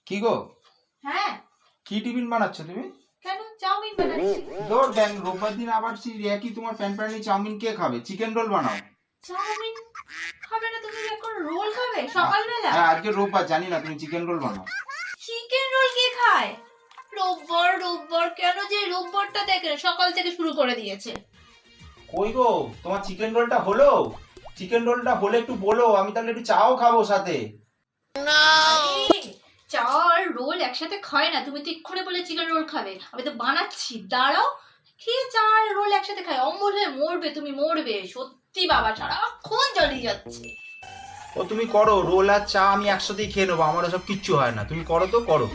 কি গো? হ্যাঁ। কি টিফিন বানাচ্ছ তুমি? কেন চাউমিন বানাচ্ছি। তোর ব্যাং রোববার দিন আবার সেই একই তোমার প্যানপ্যানি চাউমিন কে খাবে? চিকেন রোল বানাও। চাউমিন খাবে না তুমি, এখন রোল খাবে সকালবেলা? হ্যাঁ আজকে রোববার, জানি না, তুমি চিকেন রোল বানাও। চিকেন রোল কে খায়? রোববার রোববার কেন যে রোববারটা দেখে সকাল থেকে শুরু করে দিয়েছে। কই গো, তোমার চিকেন রোলটা হলো? চিকেন রোলটা হলে একটু বলো, আমি তাহলে একটু চাও খাবো সাথে। আরে, চা আর রোল একসাথে খায় না। তুমি তো এক্ষুনি বলে চিকেন রোল খাবে, আমি তো বানাচ্ছি, দাঁড়াও। খেয়ে চা আর রোল একসাথে খায়, অম্বল হয়ে মরবে, তুমি মরবে সত্যি। বাবা সারাক্ষণ জ্বালিয়ে যাচ্ছে। ও তুমি করো, রোল আর চা আমি একসাথেই খেয়ে নেবো, আমার ওসব কিচ্ছু হয় না, তুমি করো তো করো।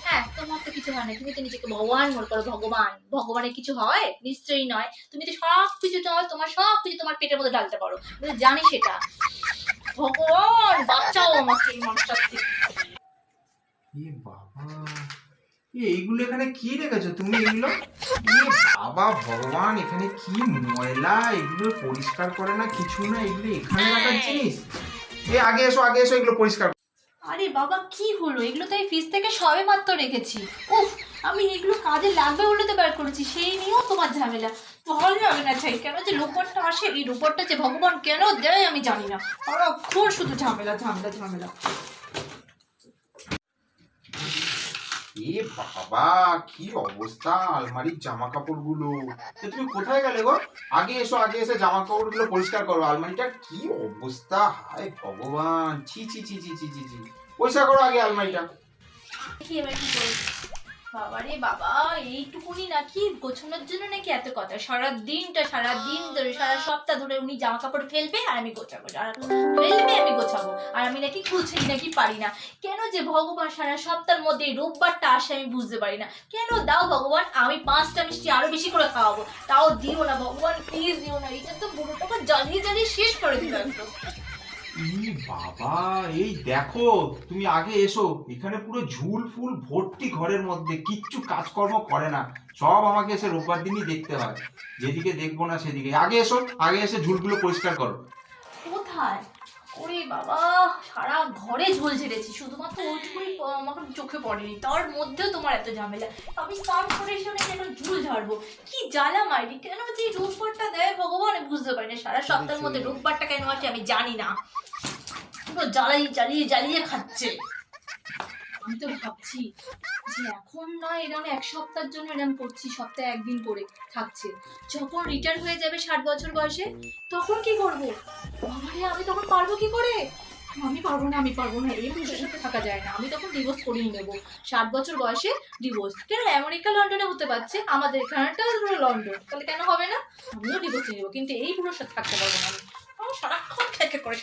হ্যাঁ, তোমার তো কিছু হয় না, তুমি তো নিজেকে ভগবান মনে করো। ভগবান, ভগবানের কিছু হয়? নিশ্চয়ই নয়। তুমি তো সবকিছু তোমার সবকিছু তোমার পেটের মধ্যে ঢালতে পারো, আমি তো জানি সেটা। ভগবান বাঁচাও আমাকে এই মানুষটার থেকে। এ বাবা, এইগুলো এখানে কি রেখেছো তুমি? এগুলো এ বাবা ভগবান, এখানে কি ময়লা! এগুলো পরিষ্কার করে না কিছু না, এগুলো এখানে রাখার জিনিস। এ আগে এসো আগে এসো, এগুলো পরিষ্কার। আরে বাবা কি হলো? এগুলো তো এই ফ্রিজ থেকে সবে মাত্র রেখেছি। উফ, আমি এগুলো কাজে লাগবে বলে তো বের করেছি, সেই নিয়েও তোমার ঝামেলা। ভালো লাগে না চাই, কেন যে রোবটটা আসে, এই রোবটটা যে ভগবান কেন দেয় আমি জানি না। সারাক্ষণ শুধু ঝামেলা ঝামেলা ঝামেলা। এ বাবা, কি অবস্থা আলমারির জামা কাপড় গুলো! তুমি কোথায় গেলে গো? আগে এসো, আগে এসে জামা কাপড় গুলো পরিষ্কার করো। আলমারিটা কি অবস্থা! হায় ভগবান, ছি ছি ছি ছি ছি ছি ছি। পরিষ্কার করো আগে আলমারিটা। কি এবার কি করি? বাবারে বাবা, এইটুকুনি নাকি গোছানোর জন্য নাকি এত কথা? সারা দিন ধরে, সারা সপ্তাহ ধরে উনি জামা কাপড় ফেলবে আর আমি গোছাবো, আর ফেলবে আমি গোছাবো, আর আমি নাকি গুছাই নাকি পারি না। কেন যে ভগবান সারা সপ্তাহের মধ্যে এই রোববারটা আসে আমি বুঝতে পারি না। কেন দাও ভগবান, আমি 5টা মিষ্টি আরো বেশি করে খাওয়াবো, তাও দিও না ভগবান, প্লিজ দিও না। এটা তো পুরোটাকে জ্বালিয়ে জ্বালিয়ে শেষ করে দিল একদম। বাবা, এই দেখো, তুমি আগে এসো। এখানে পুরো ঝুল ফুল ভর্তি, ঘরের মধ্যে কিচ্ছু কাজকর্ম করে না, সব আমাকে এসে রোববার দিনই দেখতে হয়। যেদিকে দেখবো না সেদিকে। আগে এসো, আগে এসে ঝুলগুলো পরিষ্কার করো। কোথায়? ওরে বাবা, সারা ঘরে ঝোল ঝেড়েছি, শুধুমাত্র ওইটুকুই আমার চোখে পড়েনি, তার মধ্যেও তোমার এত ঝামেলা। আমি স্নান করে এসে নাকি এখন ঝুল ঝাড়বো? কি জ্বালা মাইরি, কেন যে এই রোববারটা দেয় ভগবান আমি বুঝতে পারি না। সারা সপ্তাহের মধ্যে রোববারটা কেন আসে আমি জানি না। পুরো জ্বালিয়ে জ্বালিয়ে খাচ্ছে। আমি তো ভাবছি যে এখন নয়, এরকম 1 সপ্তাহের জন্য এরকম করছি, সপ্তাহে একদিন করে থাকছে। যখন রিটায়ার হয়ে যাবে 60 বছর বয়সে, তখন কি করবো? বাবারে, আমি তখন পারবো কি করে? আমি পারবো না, এই মানুষের সাথে থাকা যায় না। আমি তখন ডিভোর্স করিয়ে নেবো। 60 বছর বয়সে ডিভোর্স কেন? আমেরিকা লন্ডনে হতে পারছে, আমাদের এখানটা লন্ডন, তাহলে কেন হবে না? আমিও ডিভোর্স নিয়ে নেবো, কিন্তু এই পুরোর সাথে থাকতে পারবো না আমি। আমার সারাক্ষণ খেকে করে।